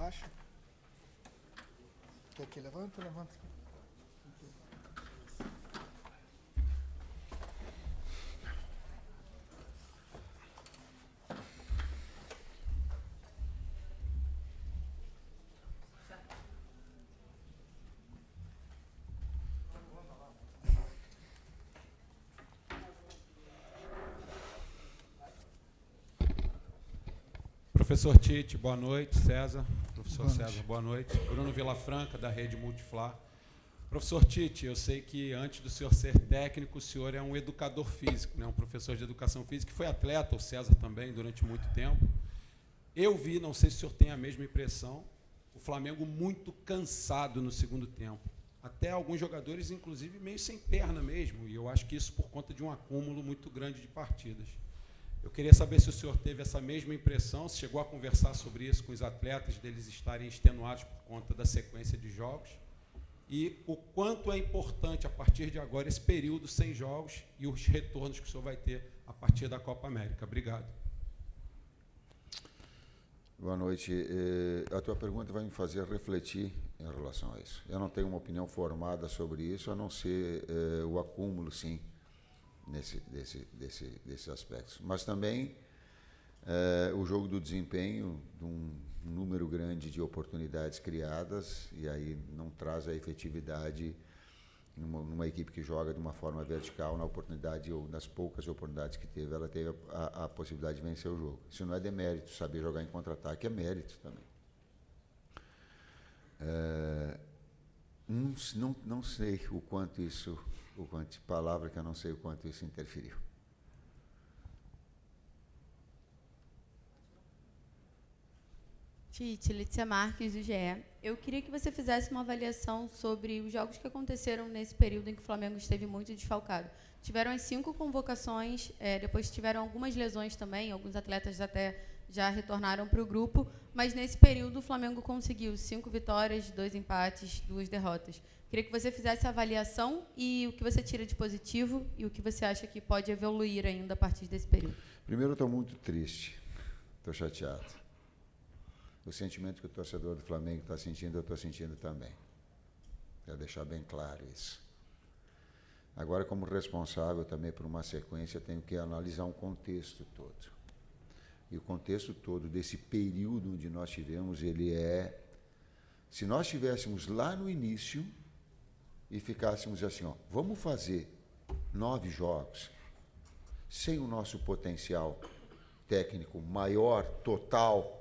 faixa. Quer que levanta? Levanta. Professor Tite, boa noite. César, professor César, boa noite. Bruno Vilafranca, da Rede Multiflá. Professor Tite, eu sei que antes do senhor ser técnico, o senhor é um educador físico, né? Um professor de educação física, que foi atleta, o César também, durante muito tempo. Eu vi, não sei se o senhor tem a mesma impressão, o Flamengo muito cansado no segundo tempo. Até alguns jogadores, inclusive, meio sem perna mesmo, e eu acho que isso por conta de um acúmulo muito grande de partidas. Eu queria saber se o senhor teve essa mesma impressão, se chegou a conversar sobre isso com os atletas, deles estarem extenuados por conta da sequência de jogos, e o quanto é importante, a partir de agora, esse período sem jogos e os retornos que o senhor vai ter a partir da Copa América. Obrigado. Boa noite. A tua pergunta vai me fazer refletir em relação a isso. Eu não tenho uma opinião formada sobre isso, a não ser o acúmulo, sim, desses aspectos. Mas também o jogo do desempenho, de um número grande de oportunidades criadas, e aí não traz a efetividade numa equipe que joga de uma forma vertical, na oportunidade, ou nas poucas oportunidades que teve, ela teve a possibilidade de vencer o jogo. Isso não é demérito, saber jogar em contra-ataque é mérito também. Não sei o quanto isso, palavra que eu não sei o quanto isso interferiu. Tite, Letícia Marques, do GE. Eu queria que você fizesse uma avaliação sobre os jogos que aconteceram nesse período em que o Flamengo esteve muito desfalcado. Tiveram as 5 convocações, depois tiveram algumas lesões também, alguns atletas até já retornaram para o grupo, mas nesse período o Flamengo conseguiu 5 vitórias, 2 empates, 2 derrotas. Queria que você fizesse a avaliação e o que você tira de positivo e o que você acha que pode evoluir ainda a partir desse período. Primeiro, eu estou muito triste, estou chateado. O sentimento que o torcedor do Flamengo está sentindo, eu estou sentindo também. Quero deixar bem claro isso. Agora, como responsável também por uma sequência, tenho que analisar um contexto todo. E o contexto todo desse período onde nós tivemos, ele é... Se nós estivéssemos lá no início e ficássemos assim, ó, vamos fazer 9 jogos sem o nosso potencial técnico maior, total,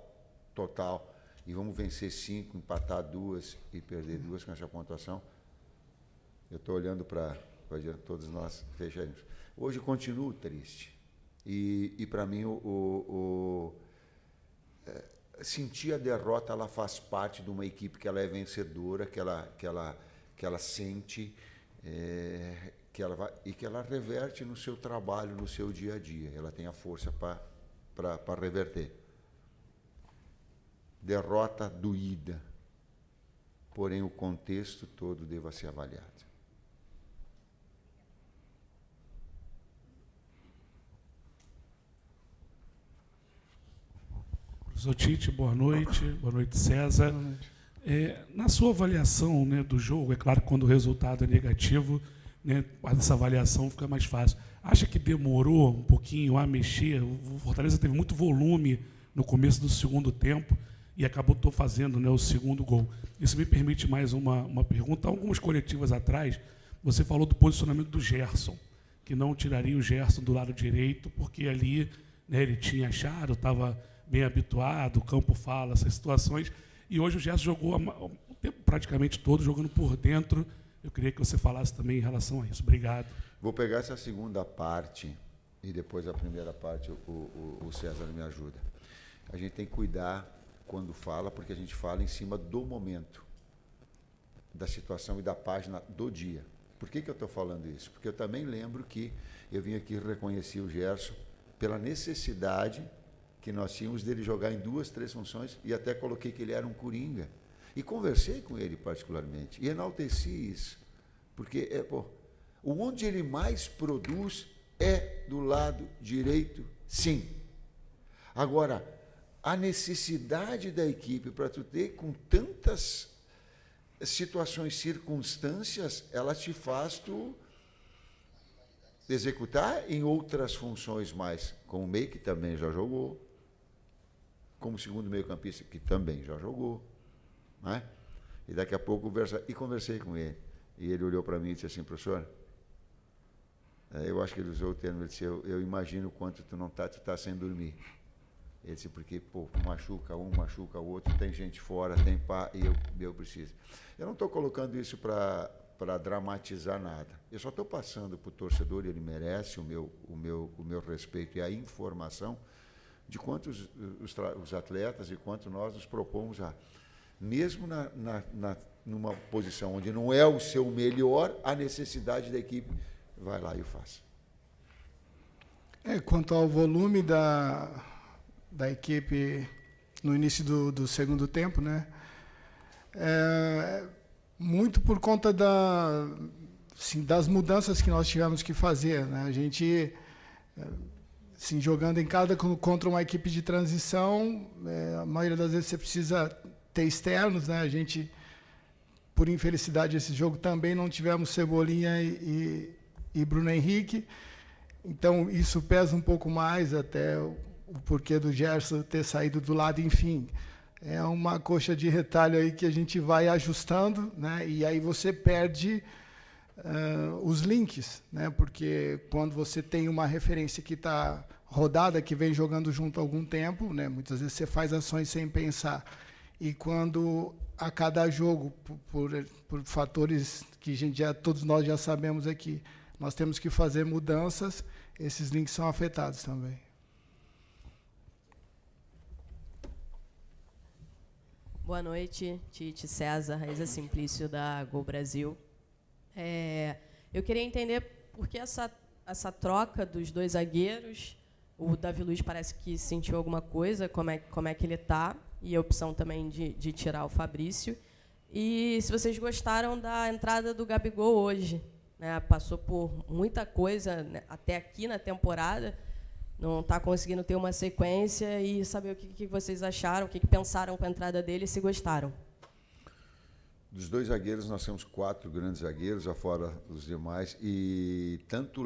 e vamos vencer 5, empatar 2 e perder 2 com essa pontuação, eu estou olhando para todos nós fecharmos. Hoje continuo triste. E para mim, sentir a derrota, ela faz parte de uma equipe que ela é vencedora, que ela sente, que ela reverte no seu trabalho, no seu dia a dia. Ela tem a força para reverter. Derrota doída, porém o contexto todo deva ser avaliado. Professor Tite, boa noite. Boa noite, César. Boa noite. Na sua avaliação, né, do jogo, é claro que quando o resultado é negativo, né, essa avaliação fica mais fácil. Acha que demorou um pouquinho a mexer? O Fortaleza teve muito volume no começo do segundo tempo e acabou fazendo, né, o segundo gol. Isso me permite mais uma pergunta. Algumas coletivas atrás, você falou do posicionamento do Gerson, que não tiraria o Gerson do lado direito, porque ali, né, ele tinha achado, estava bem habituado, o campo fala, essas situações, e hoje o Gerson jogou o tempo praticamente todo jogando por dentro. Eu queria que você falasse também em relação a isso. Obrigado. Vou pegar essa segunda parte e depois a primeira parte o César me ajuda. A gente tem que cuidar quando fala, porque a gente fala em cima do momento, da situação e da página do dia. Por que eu estou falando isso? Porque eu também lembro que eu vim aqui reconhecer o Gerson pela necessidade que nós tínhamos dele jogar em 2, 3 funções, e até coloquei que ele era um coringa. E conversei com ele particularmente, e enalteci isso, porque onde ele mais produz é do lado direito, sim. Agora, a necessidade da equipe para tu ter com tantas situações, circunstâncias, ela te faz tu executar em outras funções mais, como meio que também já jogou, como segundo meio-campista que também já jogou, né? E daqui a pouco conversei com ele. E ele olhou para mim e disse assim: professor, eu acho que ele usou o termo, ele disse: eu imagino quanto tu tá sem dormir. Ele disse: porque, pô, machuca um, machuca o outro, tem gente fora, tem pá, e eu preciso. Eu não estou colocando isso para dramatizar nada. Eu só estou passando para o torcedor, e ele merece o meu respeito e a informação de quantos os atletas e quanto nós nos propomos a, mesmo numa posição onde não é o seu melhor, a necessidade da equipe, vai lá e o faz. Quanto ao volume da equipe no início do segundo tempo, né? Muito por conta das mudanças que nós tivemos que fazer, né? A gente, assim, jogando em casa contra uma equipe de transição, a maioria das vezes você precisa ter externos, né? A gente, por infelicidade, esse jogo também não tivemos Cebolinha e Bruno Henrique, então isso pesa um pouco mais, até o porquê do Gerson ter saído do lado, enfim. É uma coxa de retalho aí que a gente vai ajustando, né? E aí você perde os links, né? Porque quando você tem uma referência que está rodada, que vem jogando junto há algum tempo, né? Muitas vezes você faz ações sem pensar. E quando a cada jogo, por fatores que todos nós já sabemos aqui, nós temos que fazer mudanças, esses links são afetados também. Boa noite, Tite, César, Raíza Simplício, da Gol Brasil. Eu queria entender por que essa troca dos dois zagueiros. O Davi Luiz parece que sentiu alguma coisa, como é que ele está, e a opção também de tirar o Fabrício. E se vocês gostaram da entrada do Gabigol hoje, né? Passou por muita coisa, né, até aqui na temporada, não está conseguindo ter uma sequência, e saber o que vocês acharam, o que pensaram com a entrada dele e se gostaram. Dos dois zagueiros, nós temos 4 grandes zagueiros, afora os demais, e tanto o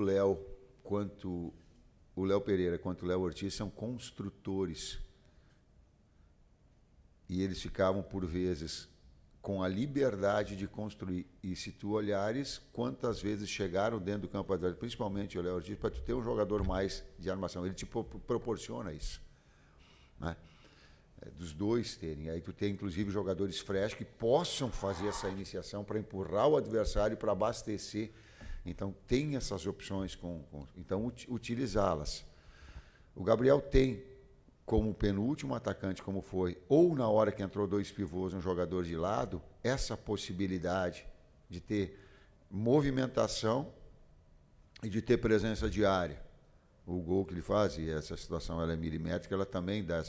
Léo Pereira quanto o Léo Ortiz são construtores. E eles ficavam, por vezes, com a liberdade de construir. E se tu olhares, quantas vezes chegaram dentro do campo adversário, principalmente o Léo Ortiz, para tu ter um jogador mais de armação. Ele te proporciona isso, né? Dos dois terem. Aí tu tem, inclusive, jogadores fresh que possam fazer essa iniciação para empurrar o adversário, para abastecer. Então, tem essas opções, então, utilizá-las. O Gabriel tem, como penúltimo atacante, como foi, ou na hora que entrou 2 pivôs, um jogador de lado, essa possibilidade de ter movimentação e de ter presença de área. O gol que ele faz, e essa situação ela é milimétrica, ela também dá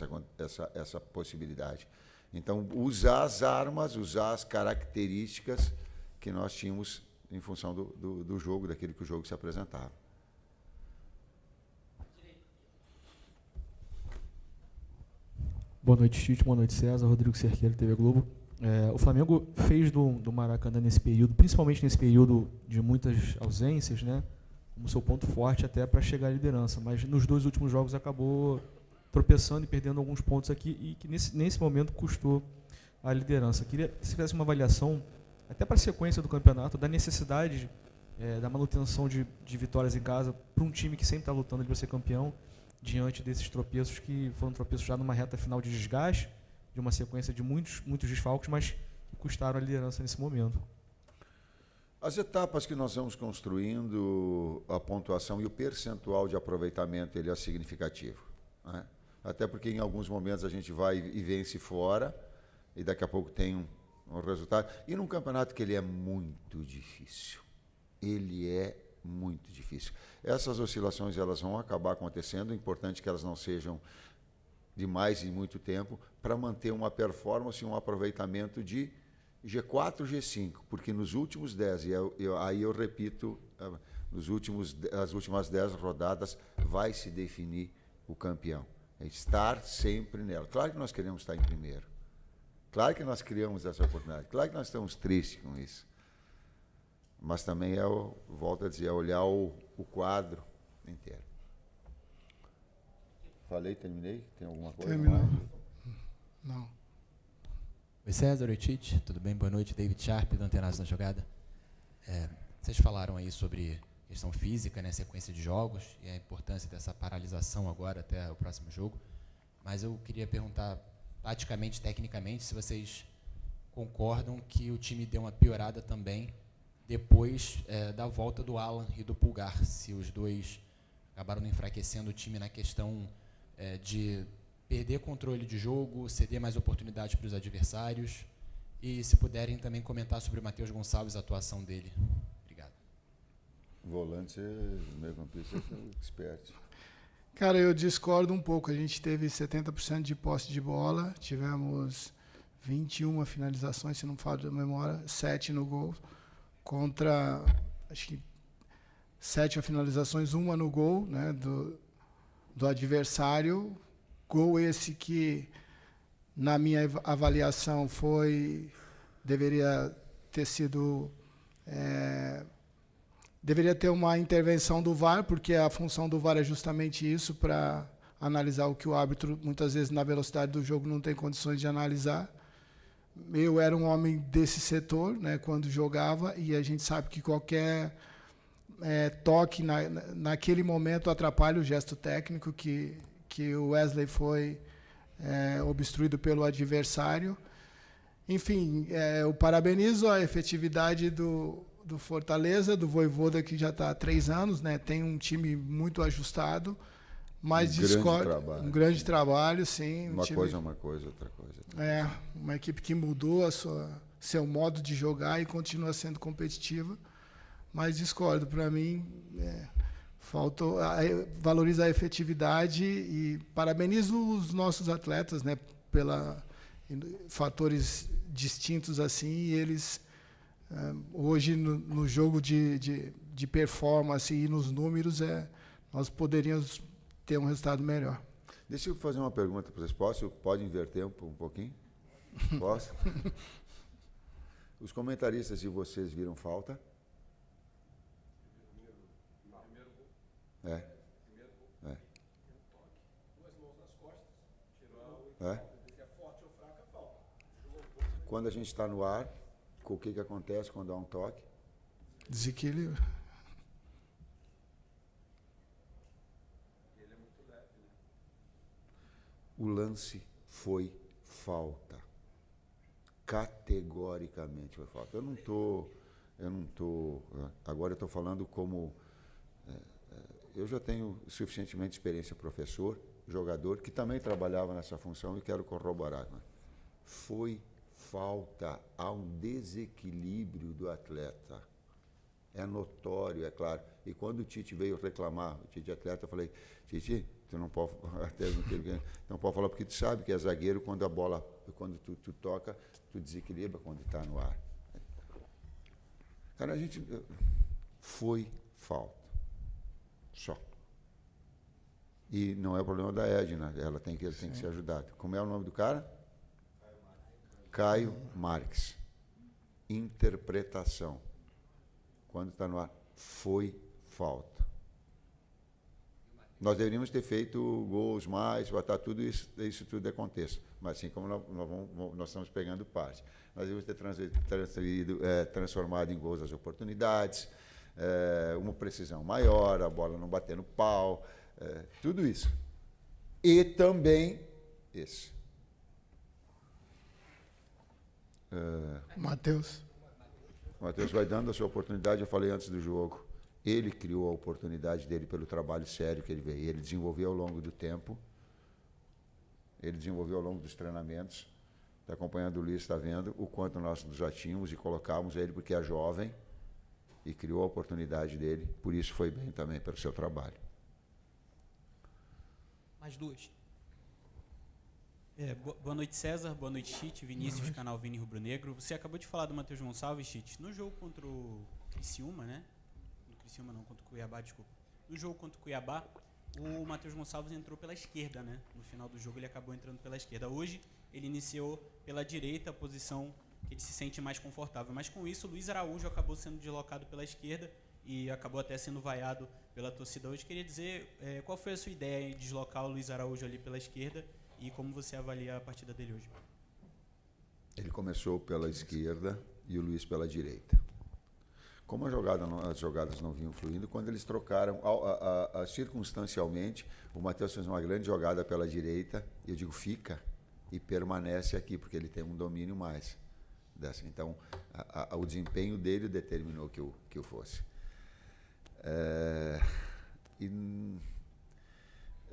essa possibilidade. Então, usar as armas, usar as características que nós tínhamos em função do jogo, daquele que o jogo se apresentava. Boa noite, Tite. Boa noite, César. Rodrigo Cerqueira, TV Globo. O Flamengo fez do Maracanã nesse período, principalmente nesse período de muitas ausências, né, como seu ponto forte até para chegar à liderança. Mas nos 2 últimos jogos acabou tropeçando e perdendo alguns pontos aqui, e que nesse momento custou a liderança. Queria que você fizesse uma avaliação, até para a sequência do campeonato, da necessidade da manutenção de vitórias em casa para um time que sempre está lutando para ser campeão, diante desses tropeços, que foram tropeços já numa reta final de desgaste, de uma sequência de muitos desfalques, mas que custaram a liderança nesse momento. As etapas que nós vamos construindo, a pontuação e o percentual de aproveitamento, ele é significativo, né? Até porque em alguns momentos a gente vai e vence fora, e daqui a pouco tem um resultado. E num campeonato que ele é muito difícil. Ele é muito difícil. Essas oscilações elas vão acabar acontecendo, é importante que elas não sejam de mais e muito tempo, para manter uma performance e um aproveitamento de G4, G5, porque nos últimos 10, aí eu repito, as últimas 10 rodadas vai se definir o campeão. É estar sempre nela. Claro que nós queremos estar em primeiro. Claro que nós criamos essa oportunidade. Claro que nós estamos tristes com isso. Mas também volto a dizer, é olhar o quadro inteiro. Falei, terminei? Tem alguma coisa? Terminou. Não. Oi, César, oi, Tite. Tudo bem? Boa noite. David Sharp, do Antenados na Jogada. Vocês falaram aí sobre questão física, né, sequência de jogos, e a importância dessa paralisação agora até o próximo jogo. Mas eu queria perguntar, taticamente, tecnicamente, se vocês concordam que o time deu uma piorada também depois da volta do Alan e do Pulgar, se os dois acabaram enfraquecendo o time na questão de perder controle de jogo, ceder mais oportunidades para os adversários, e se puderem também comentar sobre o Matheus Gonçalves, a atuação dele. Obrigado. Volante, meio-campista, expert. Cara, eu discordo um pouco. A gente teve 70% de posse de bola, tivemos 21 finalizações, se não falo da memória, 7 no gol, contra, acho que 7 finalizações, 1 no gol, né, do adversário. Gol esse que, na minha avaliação, deveria ter sido... deveria ter uma intervenção do VAR, porque a função do VAR é justamente isso, para analisar o que o árbitro, muitas vezes, na velocidade do jogo, não tem condições de analisar. Eu era um homem desse setor, né, quando jogava, e a gente sabe que qualquer toque naquele momento atrapalha o gesto técnico, que o Wesley foi obstruído pelo adversário. Enfim, eu parabenizo a efetividade do Fortaleza, do Vojvoda, que já está há 3 anos, né? Tem um time muito ajustado, mas discordo. Um grande trabalho, sim. Uma coisa é uma coisa, outra coisa. Uma equipe que mudou seu modo de jogar e continua sendo competitiva, mas discordo. Para mim, faltou valorizar a efetividade, e parabenizo os nossos atletas, né, pela fatores distintos assim, e eles hoje no jogo de performance e nos números nós poderíamos ter um resultado melhor. Deixa eu fazer uma pergunta para vocês. Pode inverter um pouquinho? Posso? Os comentaristas de vocês viram falta? Quando a gente está no ar, o que acontece quando há um toque? Desequilíbrio. O lance foi falta. Categoricamente foi falta. Eu não tô. Agora eu estou falando como. Eu já tenho suficientemente experiência, professor, jogador, que também trabalhava nessa função, e quero corroborar. Foi falta, há um desequilíbrio do atleta. É notório, é claro. E quando o Tite veio reclamar, o Tite atleta, eu falei, Tite, tu não pode, não pode falar, porque tu sabe que é zagueiro, quando a bola, quando tu toca, tu desequilibra quando está no ar. Cara, foi falta. Só. E não é o problema da Edna, ele tem que ser ajudado. Como é o nome do cara? Caio Marques. Interpretação. Quando está no ar, foi falta. Nós deveríamos ter feito gols mais, botar tudo isso tudo é contexto. Mas assim como nós estamos pegando parte. Nós deveríamos ter transformado em gols as oportunidades, uma precisão maior, a bola não bater no pau, tudo isso. E também esse. Matheus vai dando a sua oportunidade, eu falei antes do jogo. Ele criou a oportunidade dele pelo trabalho sério que ele veio. Ele desenvolveu ao longo do tempo, ele desenvolveu ao longo dos treinamentos. Está acompanhando o Luiz, está vendo o quanto nós já tínhamos e colocávamos ele, porque é jovem, e criou a oportunidade dele. Por isso foi bem também pelo seu trabalho. Mais duas. Boa noite, César. Boa noite, Tite. Vinícius, canal Vini Rubro Negro. Você acabou de falar do Matheus Gonçalves, Tite. No jogo contra o Criciúma, né? No Criciúma não, contra o Cuiabá, desculpa. No jogo contra o Cuiabá, o Matheus Gonçalves entrou pela esquerda, né? No final do jogo ele acabou entrando pela esquerda. Hoje ele iniciou pela direita, a posição que ele se sente mais confortável. Mas com isso o Luiz Araújo acabou sendo deslocado pela esquerda e acabou até sendo vaiado pela torcida hoje. Queria dizer, qual foi a sua ideia em deslocar o Luiz Araújo ali pela esquerda e como você avalia a partida dele hoje? Ele começou pela esquerda e o Luiz pela direita. Como as jogadas não vinham fluindo, quando eles trocaram, circunstancialmente, o Matheus fez uma grande jogada pela direita, e eu digo, fica e permanece aqui, porque ele tem um domínio mais. Então, o desempenho dele determinou que eu fosse. E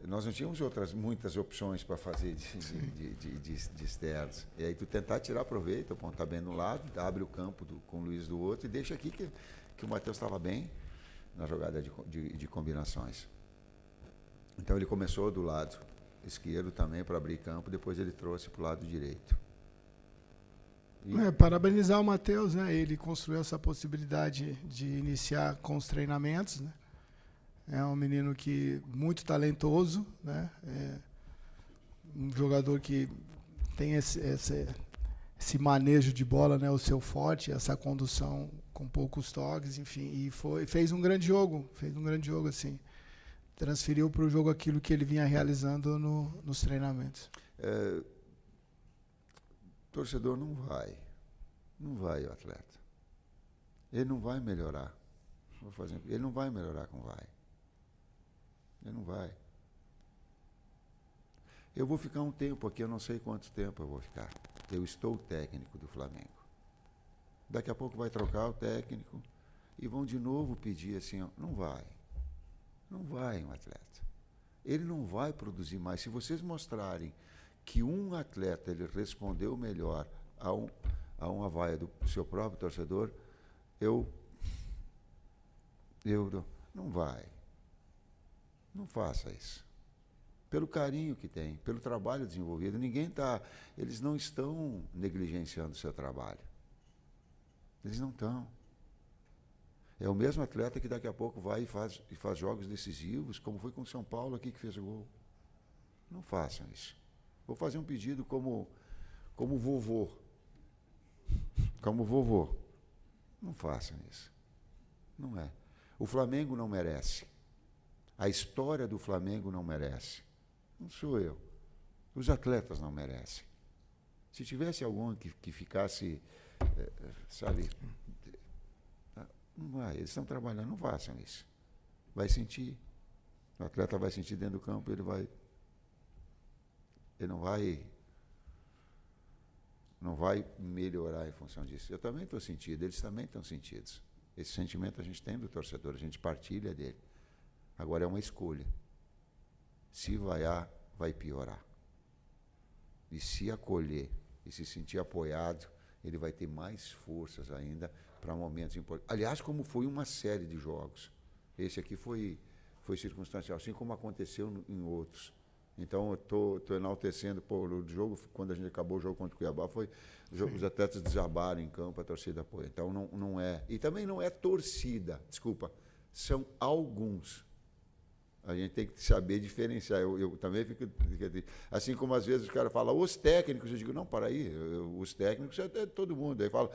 nós não tínhamos muitas opções para fazer de externos. E aí tu tentar tirar proveito, apontar bem no lado, abre o campo com o Luiz do outro e deixa aqui que o Matheus estava bem na jogada de combinações. Então ele começou do lado esquerdo também para abrir campo, depois ele trouxe para o lado direito. Parabenizar o Matheus, né? Ele construiu essa possibilidade de iniciar com os treinamentos, né? É um menino muito talentoso, né? É um jogador que tem esse manejo de bola, né? O seu forte, essa condução com poucos toques, enfim, e fez um grande jogo, assim. Transferiu para o jogo aquilo que ele vinha realizando nos treinamentos. O torcedor não vai o atleta. Ele não vai melhorar. Ele não vai melhorar com vai. Ele não vai. Eu vou ficar um tempo aqui, eu não sei quanto tempo eu vou ficar. Eu estou técnico do Flamengo. Daqui a pouco vai trocar o técnico e vão de novo pedir assim, ó, não vai. Não vai um atleta. Ele não vai produzir mais. Se vocês mostrarem que um atleta ele respondeu melhor a uma vaia do seu próprio torcedor, não vai. Não faça isso. Pelo carinho que tem, pelo trabalho desenvolvido, eles não estão negligenciando o seu trabalho. Eles não estão. É o mesmo atleta que daqui a pouco vai e faz jogos decisivos, como foi com o São Paulo aqui que fez o gol. Não façam isso. Vou fazer um pedido como vovô. Como vovô. Não façam isso. Não é. O Flamengo não merece. A história do Flamengo não merece. Não sou eu. Os atletas não merecem. Se tivesse algum que ficasse, sabe, não vai. Eles estão trabalhando, não façam isso. Vai sentir. O atleta vai sentir dentro do campo, ele não vai melhorar em função disso. Eu também estou sentido, eles também estão sentidos. Esse sentimento a gente tem do torcedor, a gente partilha dele. Agora é uma escolha. Se vaiar, vai piorar. E se acolher e se sentir apoiado, ele vai ter mais forças ainda para momentos importantes. Aliás, como foi uma série de jogos. Esse aqui foi circunstancial, assim como aconteceu em outros. Então, eu estou enaltecendo o jogo, quando a gente acabou o jogo contra o Cuiabá, os atletas desabaram em campo, a torcida apoia. Então, não é. E também não é torcida, desculpa, são alguns. A gente tem que saber diferenciar. Eu também fico. Assim como às vezes os caras falam, os técnicos, eu digo, não, para aí, os técnicos é todo mundo. Aí fala,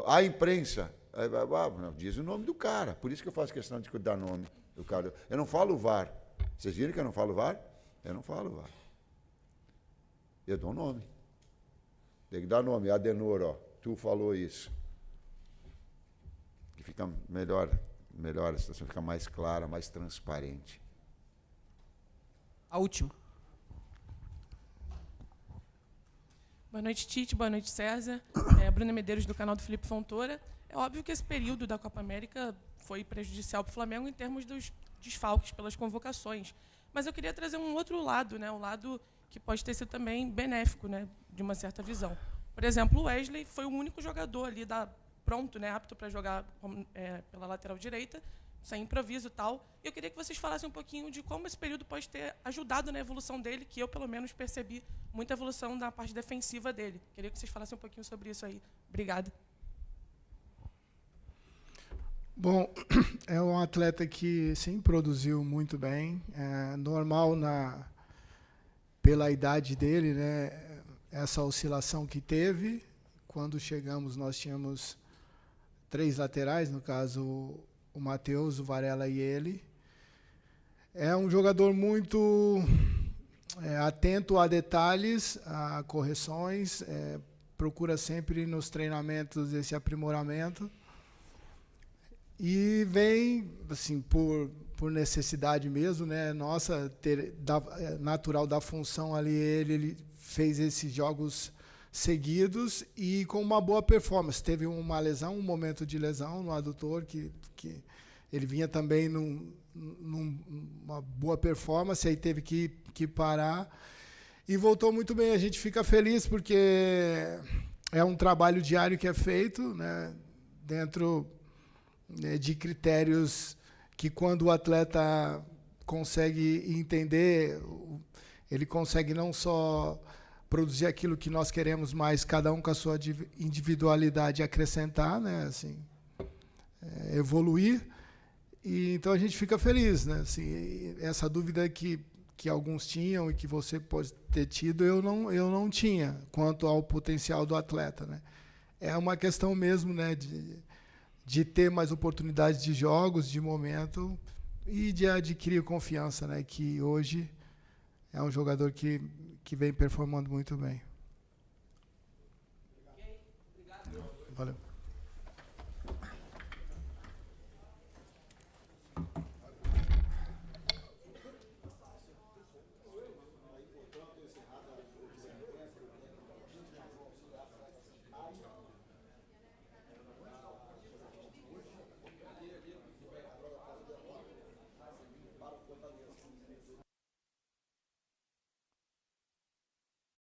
a imprensa. Aí não, diz o nome do cara. Por isso que eu faço questão de dar nome do cara. Eu não falo VAR. Vocês viram que eu não falo VAR? Eu não falo VAR. Eu dou nome. Tem que dar nome. Adenor, ó, tu falou isso. Que fica melhor a situação, fica mais clara, mais transparente. A última. Boa noite, Tite. Boa noite, César. Bruna Medeiros, do canal do Felipe Fontoura. É óbvio que esse período da Copa América foi prejudicial para o Flamengo em termos dos desfalques pelas convocações. Mas eu queria trazer um outro lado, né? Um lado que pode ter sido também benéfico, né? De uma certa visão. Por exemplo, o Wesley foi o único jogador ali pronto, né? Apto para jogar pela lateral direita, sem improviso e tal. E eu queria que vocês falassem um pouquinho de como esse período pode ter ajudado na evolução dele, que eu, pelo menos, percebi muita evolução na parte defensiva dele. Queria que vocês falassem um pouquinho sobre isso aí. Obrigada. Bom, é um atleta que sim produziu muito bem, é normal pela idade dele, né? Essa oscilação que teve. Quando chegamos, nós tínhamos 3 laterais, no caso o Matheus, o Varela e ele. É um jogador muito atento a detalhes, a correções, procura sempre nos treinamentos esse aprimoramento. E vem, assim, por necessidade mesmo, né, nossa, natural da função ali, ele fez esses jogos seguidos e com uma boa performance. Teve uma lesão, um momento de lesão no adutor, que ele vinha também numa boa performance, aí teve que parar e voltou muito bem. A gente fica feliz porque é um trabalho diário que é feito, né, dentro de critérios que, quando o atleta consegue entender, ele consegue não só produzir aquilo que nós queremos, mas cada um com a sua individualidade acrescentar, né, assim, evoluir. E então a gente fica feliz, né, assim, essa dúvida que alguns tinham e que você pode ter tido, eu não tinha, quanto ao potencial do atleta, né. É uma questão mesmo, né, de ter mais oportunidades de jogos, de momento, e de adquirir confiança, né, que hoje é um jogador que vem performando muito bem. Valeu.